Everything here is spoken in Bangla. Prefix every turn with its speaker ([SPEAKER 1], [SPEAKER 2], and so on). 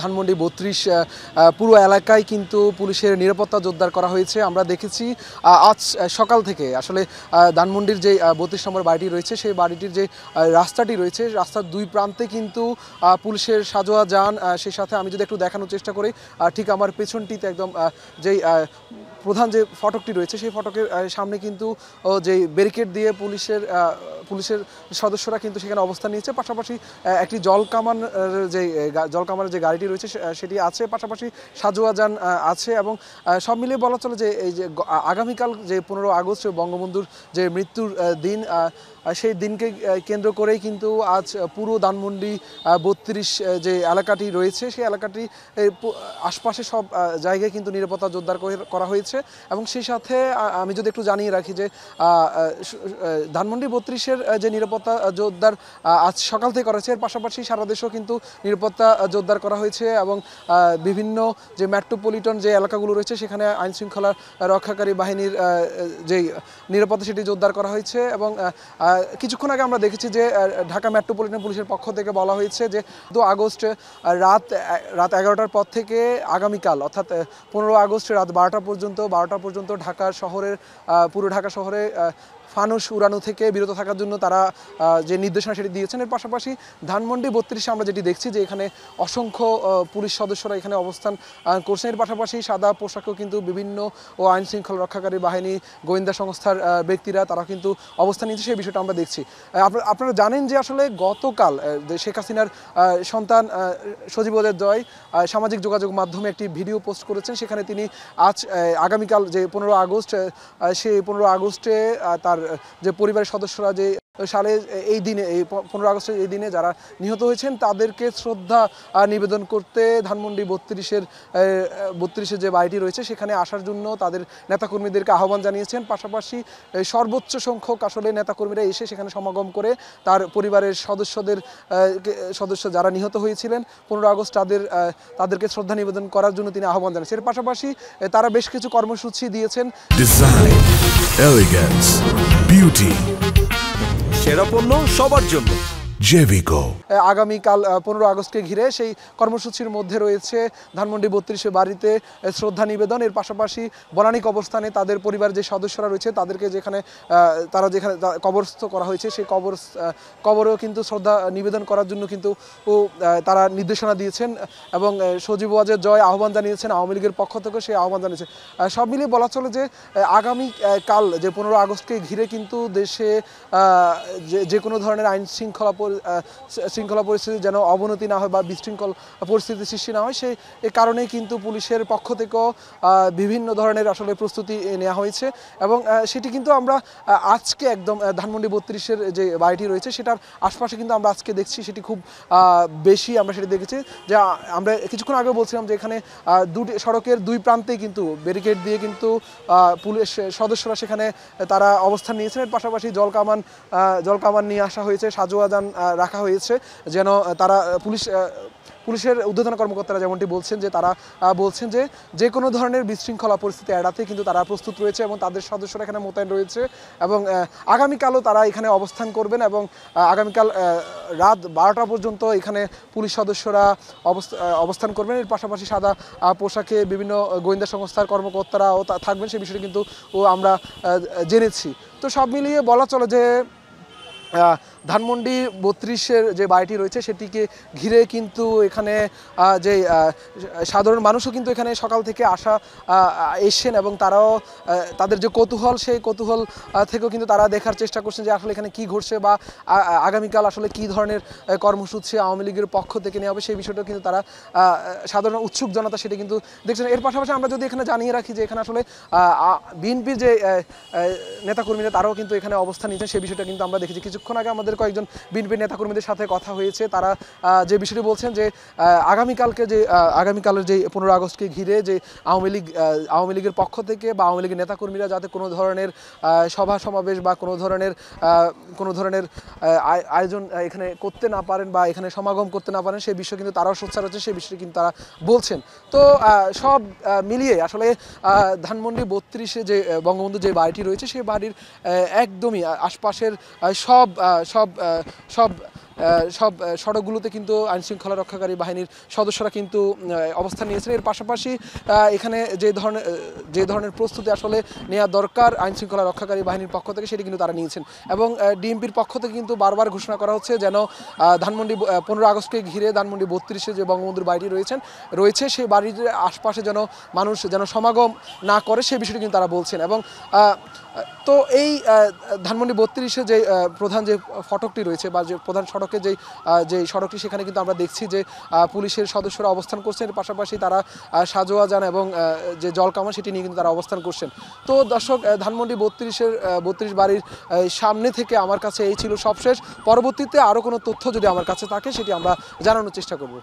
[SPEAKER 1] ধানমন্ডি ৩২ পুরো এলাকায় কিন্তু পুলিশের নিরাপত্তা জোরদার করা হয়েছে। আমরা দেখেছি আজ সকাল থেকে আসলে ধানমন্ডির যে ৩২ নম্বর বাড়িটি রয়েছে সেই বাড়িটির যে রাস্তাটি রয়েছে রাস্তার দুই প্রান্তে কিন্তু পুলিশের সাজোয়া যান, সেই সাথে আমি যদি একটু দেখানোর চেষ্টা করি ঠিক আমার পেছনটিতে একদম যেই প্রধান যে ফটকটি রয়েছে সেই ফটকের সামনে কিন্তু যেই ব্যারিকেড দিয়ে পুলিশের সদস্যরা কিন্তু সেখানে অবস্থান নিয়েছে। পাশাপাশি একটি জলকামানের যে গাড়িটি রয়েছে সেটি আছে, পাশাপাশি সাজোয়া যান আছে এবং সব মিলিয়ে বলা চলে যে এই যে আগামীকাল যে ১৫ আগস্ট বঙ্গবন্ধুর যে মৃত্যুর দিন, সেই দিনকে কেন্দ্র করেই কিন্তু আজ পুরো ধানমন্ডি ৩২ যে এলাকাটি রয়েছে সেই এলাকাটি আশপাশে সব জায়গায় কিন্তু নিরাপত্তা জোরদার করা হয়েছে। এবং সেই সাথে আমি যদি একটু জানিয়ে রাখি যে ধানমন্ডি ৩২-এর যে নিরাপত্তা জোরদার আজ সকাল থেকে করেছে, এর পাশাপাশি সারা দেশেও কিন্তু নিরাপত্তা জোরদার করা হয়েছে এবং বিভিন্ন যে মেট্রোপলিটন যে এলাকাগুলো রয়েছে সেখানে আইনশৃঙ্খলা রক্ষাকারী বাহিনীর যেই নিরাপত্তা সেটি জোরদার করা হয়েছে। এবং কিছুক্ষণ আগে আমরা দেখেছি যে ঢাকা মেট্রোপলিটন পুলিশের পক্ষ থেকে বলা হয়েছে যে ২ আগস্ট রাত ১১টার পর থেকে আগামীকাল অর্থাৎ ১৫ আগস্ট রাত ১২টা পর্যন্ত পুরো ঢাকা শহরে ফানুস উড়ানো থেকে বিরত থাকার জন্য তারা যে নির্দেশনা সেটি দিয়েছেন। এর পাশাপাশি ধানমন্ডি ৩২-এ আমরা যেটি দেখছি যে এখানে অসংখ্য পুলিশ সদস্যরা এখানে অবস্থান করছেন। এর পাশাপাশি সাদা পোশাকেও কিন্তু বিভিন্ন আইন শৃঙ্খলা রক্ষাকারী বাহিনী, গোয়েন্দা সংস্থার ব্যক্তিরা তারা কিন্তু অবস্থান নিয়েছে, সেই বিষয়টা আমরা দেখছি। আপনারা জানেন যে আসলে গতকাল শেখ হাসিনার সন্তান সজীব ওয়াজেদ জয় সামাজিক যোগাযোগ মাধ্যমে একটি ভিডিও পোস্ট করেছেন। সেখানে তিনি আগামীকাল যে ১৫ আগস্ট সেই ১৫ আগস্টে তার যে পরিবারের সদস্যরা যে সালে এই দিনে এই ১৫ আগস্টের এই দিনে যারা নিহত হয়েছেন তাদেরকে শ্রদ্ধা নিবেদন করতে ধানমন্ডি ৩২-এর যে বাড়িটি রয়েছে সেখানে আসার জন্য তাদের নেতাকর্মীদেরকে আহ্বান জানিয়েছেন। পাশাপাশি সর্বোচ্চ সংখ্যক আসলে নেতাকর্মীরা এসে সেখানে সমাগম করে তার পরিবারের সদস্য যারা নিহত হয়েছিলেন ১৫ আগস্ট তাদেরকে শ্রদ্ধা নিবেদন করার জন্য তিনি আহ্বান জানিয়েছেন। এর পাশাপাশি তারা বেশ কিছু কর্মসূচি দিয়েছেন।
[SPEAKER 2] ডিজাইন, এলিগেন্স, বিউটি, সেরা পণ্য সবার জন্য জেভিকো।
[SPEAKER 1] আগামীকাল ১৫ আগস্টকে ঘিরে সেই কর্মসূচির মধ্যে রয়েছে ধানমন্ডি ৩২-এর বাড়িতে শ্রদ্ধা নিবেদন। এর পাশাপাশি বনানী কবরস্থানে তাদের পরিবার যে সদস্যরা রয়েছে তাদেরকে যেখানে কবরস্থ করা হয়েছে সেই কবরেও কিন্তু শ্রদ্ধা নিবেদন করার জন্য কিন্তু তারা নির্দেশনা দিয়েছেন এবং সজীব ওয়াজেদ জয় আহ্বান জানিয়েছেন, আওয়ামী লীগের পক্ষ থেকে সেই আহ্বান জানিয়েছে। সব মিলিয়ে বলা চলে যে আগামীকাল যে ১৫ আগস্টকে ঘিরে কিন্তু দেশে যে কোনো ধরনের আইন শৃঙ্খলা পরিস্থিতি যেন অবনতি না হয় বা বিশৃঙ্খল পরিস্থিতি সৃষ্টি না হয়, সেই কারণেই কিন্তু পুলিশের পক্ষ থেকেও বিভিন্ন ধরনের আসলে প্রস্তুতি নেওয়া হয়েছে। এবং সেটি কিন্তু আমরা আজকে একদম ধানমন্ডি ৩২-এর যে বাড়িটি রয়েছে সেটার আশপাশে কিন্তু আমরা আজকে দেখছি সেটি খুব বেশি আমরা সেটি দেখেছি। যে আমরা কিছুক্ষণ আগে বলছিলাম যে এখানে সড়কের দুই প্রান্তেই কিন্তু ব্যারিকেড দিয়ে কিন্তু পুলিশ সদস্যরা সেখানে তারা অবস্থান নিয়েছেন। এর পাশাপাশি জলকামান নিয়ে আসা হয়েছে, সাজোয়া যান রাখা হয়েছে যেন তারা পুলিশের ঊর্ধ্বতন কর্মকর্তারা যেমনটি বলছেন যে তারা বলছেন যে কোনো ধরনের বিশৃঙ্খলা পরিস্থিতি এড়াতে কিন্তু তারা প্রস্তুত রয়েছে এবং তাদের সদস্যরা এখানে মোতায়েন রয়েছে এবং আগামীকালও তারা এখানে অবস্থান করবেন এবং আগামীকাল রাত ১২টা পর্যন্ত এখানে পুলিশ সদস্যরা অবস্থান করবেন। এর পাশাপাশি সাদা পোশাকে বিভিন্ন গোয়েন্দা সংস্থার কর্মকর্তারাও থাকবেন, সেই বিষয়টি কিন্তু আমরা জেনেছি। তো সব মিলিয়ে বলা চলে যে ধানমন্ডি ৩২-এর যে বাড়িটি রয়েছে সেটিকে ঘিরে কিন্তু এখানে যে সাধারণ মানুষও কিন্তু এখানে সকাল থেকে এসেছেন এবং তারাও তাদের যে কৌতূহল সেই কৌতূহল থেকেও কিন্তু তারা দেখার চেষ্টা করছেন যে আসলে এখানে কী ঘটছে বা আগামীকাল আসলে কী ধরনের কর্মসূচি আওয়ামী লীগের পক্ষ থেকে নেওয়া হবে সেই বিষয়টাও কিন্তু তারা সাধারণ উৎসুক জনতা সেটি কিন্তু দেখছেন। এর পাশাপাশি আমরা যদি এখানে জানিয়ে রাখি যে এখানে আসলে বিএনপির যে নেতাকর্মীরা তারাও কিন্তু এখানে অবস্থান নিয়েছেন, সেই বিষয়টা কিন্তু আমরা দেখেছি। কিছুক্ষণ আগে আমাদের কয়েকজন বিএনপির নেতাকর্মীদের সাথে কথা হয়েছে, তারা যে বিষয়টি বলছেন যে আগামীকালের যে ১৫ আগস্টকে ঘিরে যে আওয়ামী লীগের পক্ষ থেকে বা আওয়ামী লীগের নেতাকর্মীরা যাতে কোনো ধরনের সভা সমাবেশ বা কোনো ধরনের আয়োজন এখানে করতে না পারেন বা এখানে সমাগম করতে না পারেন সেই বিষয়ে কিন্তু তারাও সোচ্চার হচ্ছে, সেই বিষয়টি কিন্তু তারা বলছেন। তো সব মিলিয়ে আসলে ধানমন্ডি ৩২-এ যে বঙ্গবন্ধু যে বাড়িটি রয়েছে সেই বাড়ির একদমই আশপাশের সব সব সড়কগুলোতে কিন্তু আইনশৃঙ্খলা রক্ষাকারী বাহিনীর সদস্যরা কিন্তু অবস্থান নিয়েছেন। এর পাশাপাশি এখানে যে ধরনের প্রস্তুতি আসলে নেওয়া দরকার আইনশৃঙ্খলা রক্ষাকারী বাহিনীর পক্ষ থেকে সেটি কিন্তু তারা নিয়েছেন। এবং ডিএমপির পক্ষ থেকে কিন্তু বারবার ঘোষণা করা হচ্ছে যেন ধানমন্ডি 15 আগস্টকে ঘিরে ধানমন্ডি 32-এ যে বঙ্গবন্ধুর বাড়িটি রয়েছে সেই বাড়ির আশপাশে যেন মানুষ যেন সমাগম না করে সেই বিষয়টি কিন্তু তারা বলছেন। এবং তো এই ধানমন্ডি 32-এ যে প্রধান যে ফটকটি রয়েছে বা যে প্রধান সড়কে যে সড়কটি সেখানে কিন্তু আমরা দেখছি যে পুলিশের সদস্যরা অবস্থান করছেন। এর পাশাপাশি তারা সাজোয়া যান এবং যে জলকামান সেটি নিয়ে কিন্তু তারা অবস্থান করছেন। তো দর্শক, ধানমন্ডি 32 বাড়ির সামনে থেকে আমার কাছে এই ছিল সবশেষ। পরবর্তীতে আরও কোনো তথ্য যদি আমার কাছে থাকে সেটি আমরা জানানোর চেষ্টা করব।